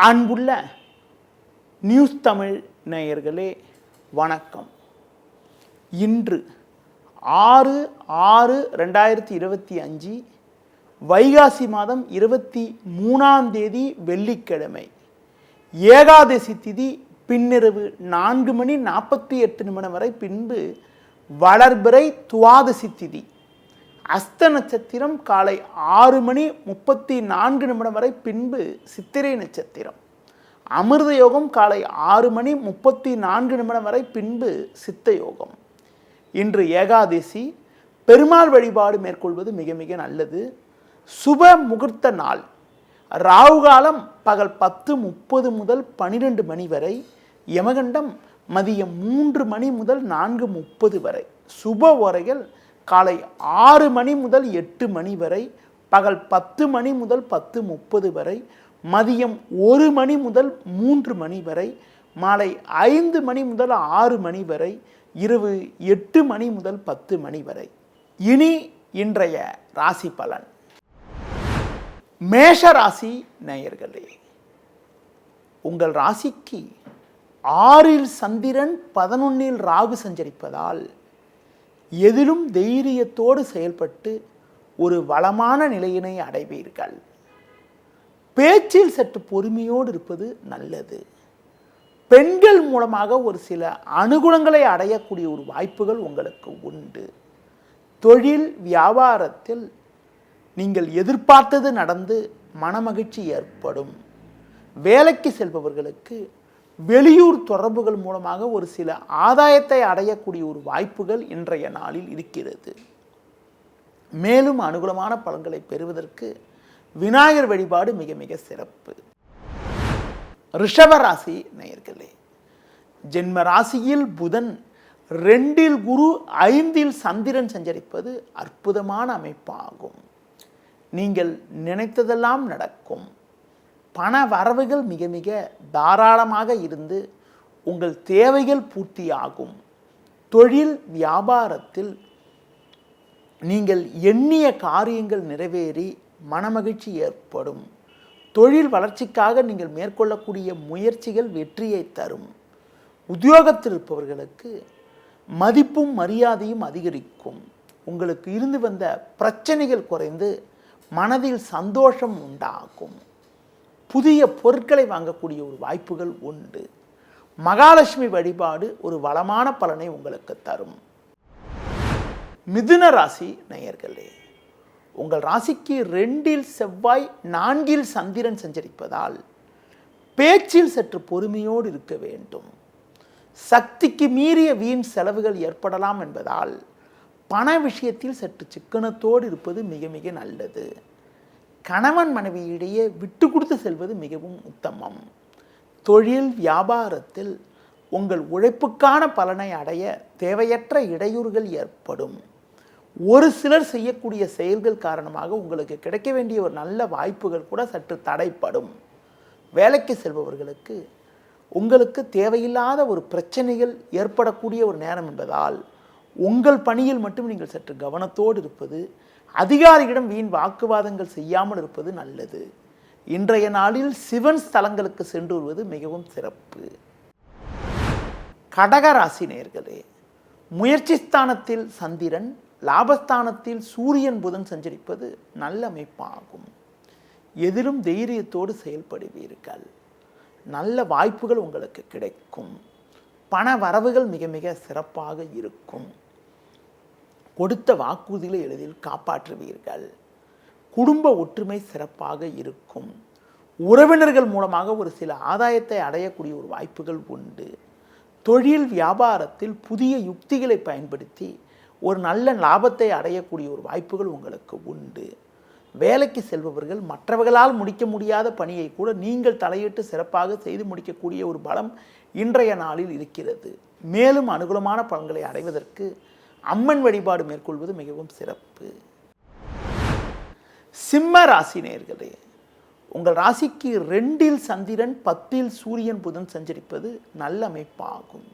அன்புள்ள நியூஸ் தமிழ் நேயர்களே வணக்கம். இன்று 6/6/2025 வைகாசி மாதம் 23 வெள்ளிக்கிழமை. ஏகாதசி திதி பின்னிரவு 4:48 வரை, பின்பு வளர்பிறை துவாதசி திதி. அஸ்த நட்சத்திரம் காலை 6:34 வரை, பின்பு சித்திரை நட்சத்திரம். அமிர்த யோகம் காலை 6:34 வரை, பின்பு சித்த யோகம். இன்று ஏகாதசி. பெருமாள் வழிபாடு மேற்கொள்வது மிக மிக நல்லது. சுப முகூர்த்த நாள். ராகு காலம் பகல் 10:30 முதல் 12 மணி வரை. யமகண்டம் மதியம் 3 மணி முதல் 4:30 வரை. சுப ஓரைகள் காலை 6 மணி முதல் 8 மணி வரை, பகல் 10 மணி முதல் 10:30 வரை, மதியம் 1 மணி முதல் 3 மணி வரை, மாலை 5 மணி முதல் 6 மணி வரை, இரவு 8 மணி முதல் 10 மணி வரை. இனி இன்றைய ராசி பலன். மேஷ ராசி நேயர்களே, உங்கள் ராசிக்கு 6இல் சந்திரன் 11இல் ராகு சஞ்சரிப்பதால் எதிலும் தைரியத்தோடு செயல்பட்டு ஒரு வளமான நிலையினை அடைவீர்கள். பேச்சில் சற்று பொறுமையோடு இருப்பது நல்லது. பெண்கள் மூலமாக ஒரு சில அனுகூலங்களை அடையக்கூடிய ஒரு வாய்ப்புகள் உங்களுக்கு உண்டு. தொழில் வியாபாரத்தில் நீங்கள் எதிர்பார்த்தது நடந்து மனமகிழ்ச்சி ஏற்படும். வேலைக்கு செல்பவர்களுக்கு வெளியூர் தொடர்புகள் மூலமாக ஒரு சில ஆதாயத்தை அடையக்கூடிய ஒரு வாய்ப்புகள் இன்றைய நாளில் இருக்கிறது. மேலும் அனுகூலமான பலன்களை பெறுவதற்கு விநாயகர் வழிபாடு மிக மிக சிறப்பு. ரிஷப ராசி நேயர்களே, ஜென்ம ராசியில் புதன், 2இல் குரு, 5இல் சந்திரன் சஞ்சரிப்பது அற்புதமான அமைப்பாகும். நீங்கள் நினைத்ததெல்லாம் நடக்கும். பண வரவுகள் மிக மிக தாராளமாக இருந்து உங்கள் தேவைகள் பூர்த்தியாகும். தொழில் வியாபாரத்தில் நீங்கள் எண்ணிய காரியங்கள் நிறைவேறி மனமகிழ்ச்சி ஏற்படும். தொழில் வளர்ச்சிக்காக நீங்கள் மேற்கொள்ளக்கூடிய முயற்சிகள் வெற்றியை தரும். உத்தியோகத்தில் இருப்பவர்களுக்கு மதிப்பும் மரியாதையும் அதிகரிக்கும். உங்களுக்கு இருந்து வந்த பிரச்சனைகள் குறைந்து மனதில் சந்தோஷம் உண்டாகும். புதிய பொருட்களை வாங்கக்கூடிய ஒரு வாய்ப்புகள் உண்டு. மகாலட்சுமி வழிபாடு ஒரு வளமான பலனை உங்களுக்கு தரும். மிதுன ராசி நேயர்களே, உங்கள் ராசிக்கு 2இல் செவ்வாய், 4இல் சந்திரன் சஞ்சரிப்பதால் பேச்சில் சற்று பொறுமையோடு இருக்க வேண்டும். சக்திக்கு மீறிய வீண் செலவுகள் ஏற்படலாம் என்பதால் பண விஷயத்தில் சற்று சிக்கனத்தோடு இருப்பது மிக மிக நல்லது. கணவன் மனைவியிடையே விட்டு கொடுத்து செல்வது மிகவும் உத்தமம். தொழில் வியாபாரத்தில் உங்கள் உழைப்புக்கான பலனை அடைய தேவையற்ற இடையூறுகள் ஏற்படும். ஒரு சிலர் செய்யக்கூடிய செயல்கள் காரணமாக உங்களுக்கு கிடைக்க வேண்டிய ஒரு நல்ல வாய்ப்புகள் கூட சற்று தடைப்படும். வேலைக்கு செல்பவர்களுக்கு உங்களுக்கு தேவையில்லாத ஒரு பிரச்சனைகள் ஏற்படக்கூடிய ஒரு நேரம் என்பதால் உங்கள் பணியில் மட்டும் நீங்கள் சற்று கவனத்தோடு இருப்பது, அதிகாரிகளிடம் வீண் வாக்குவாதங்கள் செய்யாமல் இருப்பது நல்லது. இன்றைய நாளில் சிவன் ஸ்தலங்களுக்கு சென்று வருவது மிகவும் சிறப்பு. கடகராசி நேயர்களே, முயற்சி ஸ்தானத்தில் சந்திரன், லாபஸ்தானத்தில் சூரியன் புதன் சஞ்சரிப்பது நல்ல அமைப்பாகும். எதிலும் தைரியத்தோடு செயல்படுவீர்கள். நல்ல வாய்ப்புகள் உங்களுக்கு கிடைக்கும். பண வரவுகள் மிக மிக சிறப்பாக இருக்கும். கொடுத்த வாக்குறுதிகளை எளிதில் காப்பாற்றுவீர்கள். குடும்ப ஒற்றுமை சிறப்பாக இருக்கும். உறவினர்கள் மூலமாக ஒரு சில ஆதாயத்தை அடையக்கூடிய ஒரு வாய்ப்புகள் உண்டு. தொழில் வியாபாரத்தில் புதிய யுக்திகளை பயன்படுத்தி ஒரு நல்ல லாபத்தை அடையக்கூடிய ஒரு வாய்ப்புகள் உங்களுக்கு உண்டு. வேலைக்கு செல்பவர்கள் மற்றவர்களால் முடிக்க முடியாத பணியை கூட நீங்கள் தலையிட்டு சிறப்பாக செய்து முடிக்கக்கூடிய ஒரு பலம் இன்றைய நாளில் இருக்கிறது. மேலும் அனுகூலமான பலன்களை அடைவதற்கு அம்மன் வழிபாடு மேற்கொள்வது மிகவும் சிறப்பு. சிம்ம ராசி நேயர்களே, உங்கள் ராசிக்கு 2இல் சந்திரன், 10இல் சூரியன் புதன் சஞ்சரிப்பது நல்ல அமைப்பாகும்.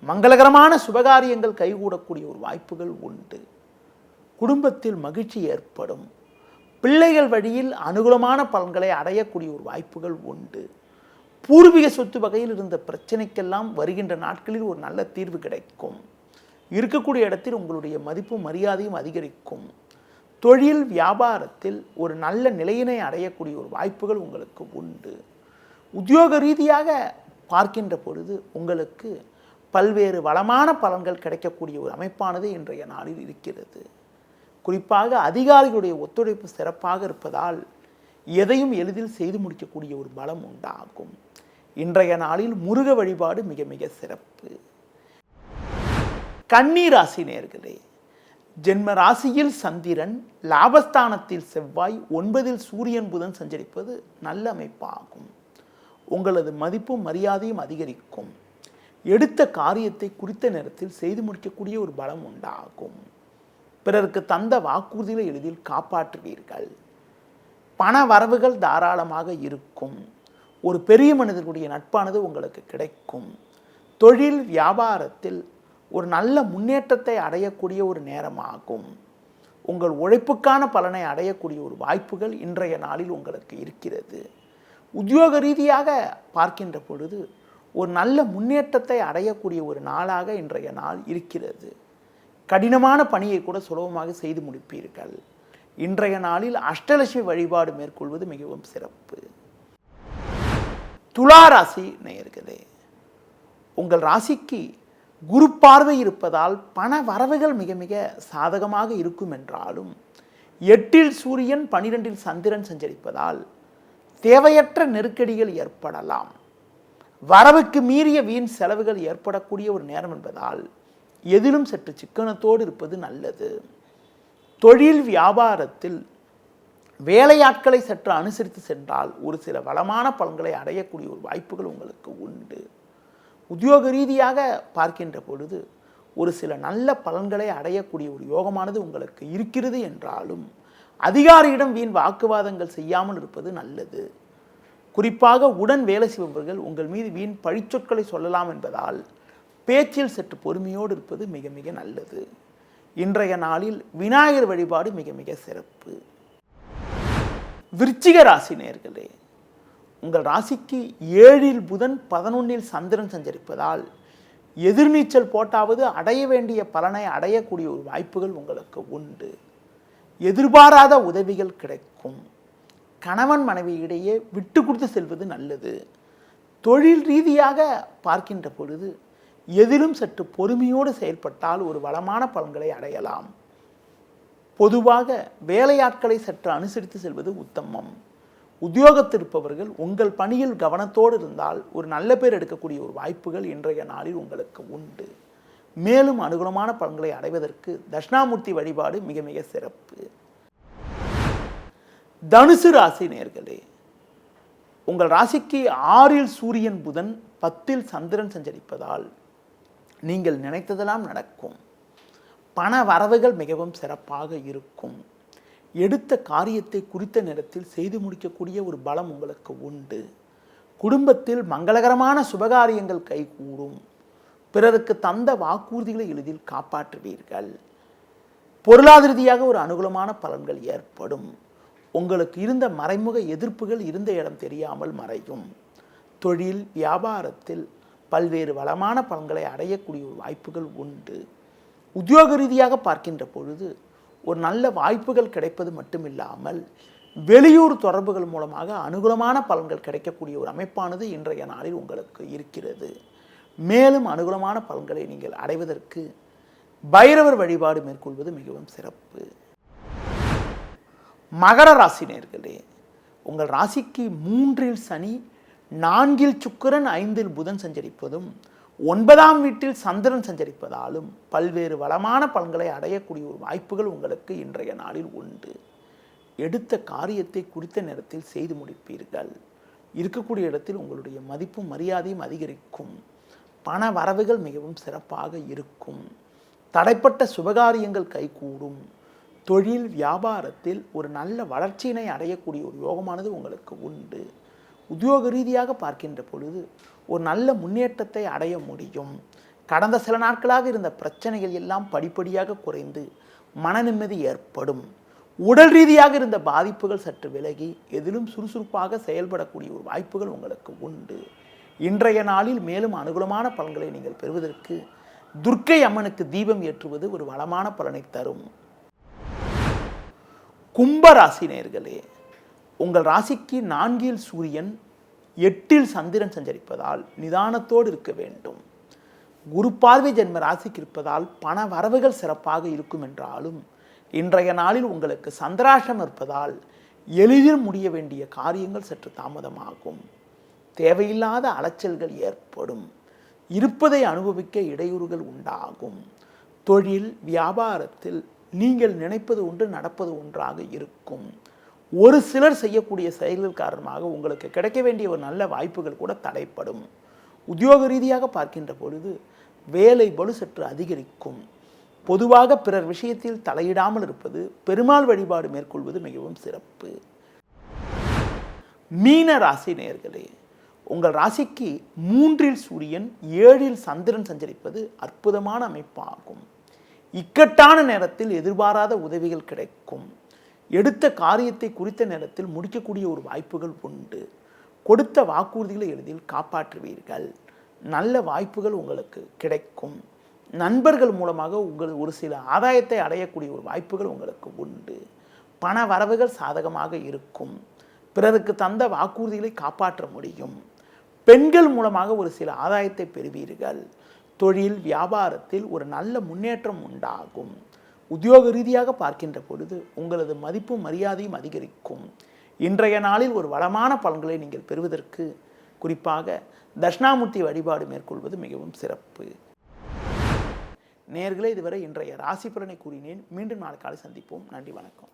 மங்களகரமான சுபகாரியங்கள் கைகூடக்கூடிய ஒரு வாய்ப்புகள் உண்டு. குடும்பத்தில் மகிழ்ச்சி ஏற்படும். பிள்ளைகள் வழியில் அனுகூலமான பலன்களை அடையக்கூடிய ஒரு வாய்ப்புகள் உண்டு. பூர்வீக சொத்து வகையில் இருந்த பிரச்சனைக்கெல்லாம் வருகின்ற நாட்களில் ஒரு நல்ல தீர்வு கிடைக்கும். இருக்கக்கூடிய இடத்தில் உங்களுடைய மதிப்பும் மரியாதையும் அதிகரிக்கும். தொழில் வியாபாரத்தில் ஒரு நல்ல நிலையினை அடையக்கூடிய ஒரு வாய்ப்புகள் உங்களுக்கு உண்டு. உத்தியோக ரீதியாக பார்க்கின்ற பொழுது உங்களுக்கு பல்வேறு வளமான பலன்கள் கிடைக்கக்கூடிய ஒரு அமைப்பானது இன்றைய நாளில் இருக்கிறது. குறிப்பாக அதிகாரிகளுடைய ஒத்துழைப்பு சிறப்பாக இருப்பதால் எதையும் எளிதில் செய்து முடிக்கக்கூடிய ஒரு பலம் உண்டாகும். இன்றைய நாளில் முருக வழிபாடு மிக மிக சிறப்பு. கன்னி ராசி நேயர்களே, ஜென்ம ராசியில் சந்திரன், லாபஸ்தானத்தில் செவ்வாய், 9இல் சூரியன் புதன் சஞ்சரிப்பது நல்ல அமைப்பாகும். உங்களது மதிப்பும் மரியாதையும் அதிகரிக்கும். எடுத்த காரியத்தை குறித்த நேரத்தில் செய்து முடிக்கக்கூடிய ஒரு பலம் உண்டாகும். பிறருக்கு தந்த வாக்குறுதிகளை எளிதில் காப்பாற்றுவீர்கள். பண வரவுகள் தாராளமாக இருக்கும். ஒரு பெரிய மனிதர்களுடைய நட்பானது உங்களுக்கு கிடைக்கும். தொழில் வியாபாரத்தில் ஒரு நல்ல முன்னேற்றத்தை அடையக்கூடிய ஒரு நேரமாகும். உங்கள் உழைப்புக்கான பலனை அடையக்கூடிய ஒரு வாய்ப்புகள் இன்றைய நாளில் உங்களுக்கு இருக்கிறது. உத்தியோக ரீதியாக பார்க்கின்ற பொழுது ஒரு நல்ல முன்னேற்றத்தை அடையக்கூடிய ஒரு நாளாக இன்றைய நாள் இருக்கிறது. கடினமான பணியை கூட சுலபமாக செய்து முடிப்பீர்கள். இன்றைய நாளில் அஷ்டலட்சுமி வழிபாடு மேற்கொள்வது மிகவும் சிறப்பு. துலா ராசி நேயர்களே, உங்கள் ராசிக்கு குரு பார்வை இருப்பதால் பண வரவுகள் மிக மிக சாதகமாக இருக்கும் என்றாலும் 8இல் சூரியன் 12இல் சந்திரன் சஞ்சரிப்பதால் தேவையற்ற நெருக்கடிகள் ஏற்படலாம். வரவுக்கு மீறிய வீண் செலவுகள் ஏற்படக்கூடிய ஒரு நேரம் என்பதால் எதிலும் சற்று சிக்கனத்தோடு இருப்பது நல்லது. தொழில் வியாபாரத்தில் வேலையாட்களை சற்று அனுசரித்து சென்றால் ஒரு சில வளமான பலன்களை அடையக்கூடிய ஒரு வாய்ப்புகள் உங்களுக்கு உண்டு. உத்தியோக ரீதியாக பார்க்கின்ற பொழுது ஒரு சில நல்ல பலன்களை அடையக்கூடிய ஒரு யோகமானது உங்களுக்கு இருக்கிறது என்றாலும் அதிகாரியிடம் வீண் வாக்குவாதங்கள் செய்யாமல் இருப்பது நல்லது. குறிப்பாக உடன் வேலை செய்பவர்கள் உங்கள் மீது வீண் பழிச்சொற்களை சொல்லலாம் என்பதால் பேச்சில் சற்று பொறுமையோடு இருப்பது மிக மிக நல்லது. இன்றைய நாளில் விநாயகர் வழிபாடு மிக மிக சிறப்பு. விருச்சிக ராசி நேயர்களே, உங்கள் ராசிக்கு 7இல் புதன் 11இல் சந்திரன் சஞ்சரிப்பதால் எதிர்நீச்சல் போட்டாவது அடைய வேண்டிய பலனை அடையக்கூடிய ஒரு வாய்ப்புகள் உங்களுக்கு உண்டு. எதிர்பாராத உதவிகள் கிடைக்கும். கணவன் மனைவியிடையே விட்டு கொடுத்து செல்வது நல்லது. தொழில் ரீதியாக பார்க்கின்ற பொழுது எதிலும் சற்று பொறுமையோடு செயல்பட்டால் ஒரு வளமான பலன்களை அடையலாம். பொதுவாக வேலையாட்களை சற்று அனுசரித்து செல்வது உத்தமம். உத்தியோகத்தில் இருப்பவர்கள் உங்கள் பணியில் கவனத்தோடு இருந்தால் ஒரு நல்ல பேர் எடுக்கக்கூடிய ஒரு வாய்ப்புகள் இன்றைய நாளில் உங்களுக்கு உண்டு. மேலும் அனுகூலமான பலன்களை அடைவதற்கு தட்சிணாமூர்த்தி வழிபாடு மிக மிக சிறப்பு. தனுசு ராசி நேயர்களே, உங்கள் ராசிக்கு 6இல் சூரியன் புதன் 10இல் சந்திரன் சஞ்சரிப்பதால் நீங்கள் நினைத்ததெல்லாம் நடக்கும். பண வரவுகள் மிகவும் சிறப்பாக இருக்கும். எடுத்த காரியத்தை குறித்த நேரத்தில் செய்து முடிக்கக்கூடிய ஒரு பலம் உங்களுக்கு உண்டு. குடும்பத்தில் மங்களகரமான சுபகாரியங்கள் கைகூடும். பிறருக்கு தந்த வாக்குறுதிகளை எளிதில் காப்பாற்றுவீர்கள். பொருளாதார ரீதியாக ஒரு அனுகூலமான பலன்கள் ஏற்படும். உங்களுக்கு இருந்த மறைமுக எதிர்ப்புகள் இருந்த இடம் தெரியாமல் மறையும். தொழில் வியாபாரத்தில் பல்வேறு வளமான பலன்களை அடையக்கூடிய ஒரு வாய்ப்புகள் உண்டு. உத்தியோக ரீதியாக பார்க்கின்ற பொழுது ஒரு நல்ல வாய்ப்புகள் கிடைப்பது மட்டுமில்லாமல் வெளியூர் தொடர்புகள் மூலமாக அனுகூலமான பலன்கள் கிடைக்கக்கூடிய ஒரு அமைப்பானது இன்றைய நாளில் உங்களுக்கு இருக்கிறது. மேலும் அனுகூலமான பலன்களை நீங்கள் அடைவதற்கு பைரவர் வழிபாடு மேற்கொள்வது மிகவும் சிறப்பு. மகர ராசி நேயர்களே, உங்கள் ராசிக்கு 3இல் சனி, 4இல் சுக்கிரன், 5இல் புதன் சஞ்சரிப்பதும் 9ஆம் வீட்டில் சந்திரன் சஞ்சரிப்பதாலும் பல்வேறு வளமான பலன்களை அடையக்கூடிய ஒரு வாய்ப்புகள் உங்களுக்கு இன்றைய நாளில் உண்டு. எடுத்த காரியத்தை குறித்த நேரத்தில் செய்து முடிப்பீர்கள். இருக்கக்கூடிய இடத்தில் உங்களுடைய மதிப்பும் மரியாதையும் அதிகரிக்கும். பண வரவுகள் மிகவும் சிறப்பாக இருக்கும். தடைப்பட்ட சுபகாரியங்கள் கைகூடும். தொழில் வியாபாரத்தில் ஒரு நல்ல வளர்ச்சியினை அடையக்கூடிய ஒரு யோகமானது உங்களுக்கு உண்டு. உத்தியோக ரீதியாக பார்க்கின்ற பொழுது ஒரு நல்ல முன்னேற்றத்தை அடைய முடியும். கடந்த சில நாட்களாக இருந்த பிரச்சனைகள் எல்லாம் படிப்படியாக குறைந்து மன நிம்மதி ஏற்படும். உடல் ரீதியாக இருந்த பாதிப்புகள் சற்று விலகி எதிலும் சுறுசுறுப்பாக செயல்படக்கூடிய ஒரு வாய்ப்புகள் உங்களுக்கு உண்டு. இன்றைய நாளில் மேலும் அனுகூலமான பலன்களை நீங்கள் பெறுவதற்கு துர்க்கை அம்மனுக்கு தீபம் ஏற்றுவது ஒரு வளமான பலனை தரும். கும்பராசி நேயர்களே, உங்கள் ராசிக்கு 4 சூரியன் 8 சந்திரன் சஞ்சரிப்பதால் நிதானத்தோடு இருக்க வேண்டும். குரு பார்வை ஜென்ம ராசிக்கு இருப்பதால் பண வரவுகள் சிறப்பாக இருக்கும் என்றாலும் இன்றைய நாளில் உங்களுக்கு சந்திராஷ்டம் இருப்பதால் எளிதில் முடிய வேண்டிய காரியங்கள் சற்று தாமதமாகும். தேவையில்லாத அலைச்சல்கள் ஏற்படும். இருப்பதை அனுபவிக்க இடையூறுகள் உண்டாகும். தொழில் வியாபாரத்தில் நீங்கள் நினைப்பது ஒன்று நடப்பது ஒன்றாக இருக்கும். ஒரு சிலர் செய்யக்கூடிய செயல்கள் காரணமாக உங்களுக்கு கிடைக்க வேண்டிய ஒரு நல்ல வாய்ப்புகள் கூட தடைப்படும். உத்தியோக ரீதியாக பார்க்கின்ற பொழுது வேலை பளு சற்று அதிகரிக்கும். பொதுவாக பிறர் விஷயத்தில் தலையிடாமல் இருப்பது, பெருமாள் வழிபாடு மேற்கொள்வது மிகவும் சிறப்பு. மீன ராசி நேயர்களே, உங்கள் ராசிக்கு 3 சூரியன் 7 சந்திரன் சஞ்சரிப்பது அற்புதமான அமைப்பாகும். இக்கட்டான நேரத்தில் எதிர்பாராத உதவிகள் கிடைக்கும். எடுத்த காரியத்தை குறித்த நேரத்தில் முடிக்கக்கூடிய ஒரு வாய்ப்புகள் உண்டு. கொடுத்த வாக்குறுதிகளை எளிதில் காப்பாற்றுவீர்கள். நல்ல வாய்ப்புகள் உங்களுக்கு கிடைக்கும். நண்பர்கள் மூலமாக ஒரு சில ஆதாயத்தை அடையக்கூடிய ஒரு வாய்ப்புகள் உங்களுக்கு உண்டு. பண வரவுகள் சாதகமாக இருக்கும். பிறருக்கு தந்த வாக்குறுதிகளை காப்பாற்ற முடியும். பெண்கள் மூலமாக ஒரு சில ஆதாயத்தை பெறுவீர்கள். தொழில் வியாபாரத்தில் ஒரு நல்ல முன்னேற்றம் உண்டாகும். உத்தியோக ரீதியாக பார்க்கின்ற பொழுது உங்களது மதிப்பும் மரியாதையும் அதிகரிக்கும். இன்றைய நாளில் ஒரு வளமான பலன்களை நீங்கள் பெறுவதற்கு குறிப்பாக தட்சிணாமூர்த்தி வழிபாடு மேற்கொள்வது மிகவும் சிறப்பு. நேயர்களே, இதுவரை இன்றைய ராசி பலனை கூறினேன். மீண்டும் நாளை காலை சந்திப்போம். நன்றி, வணக்கம்.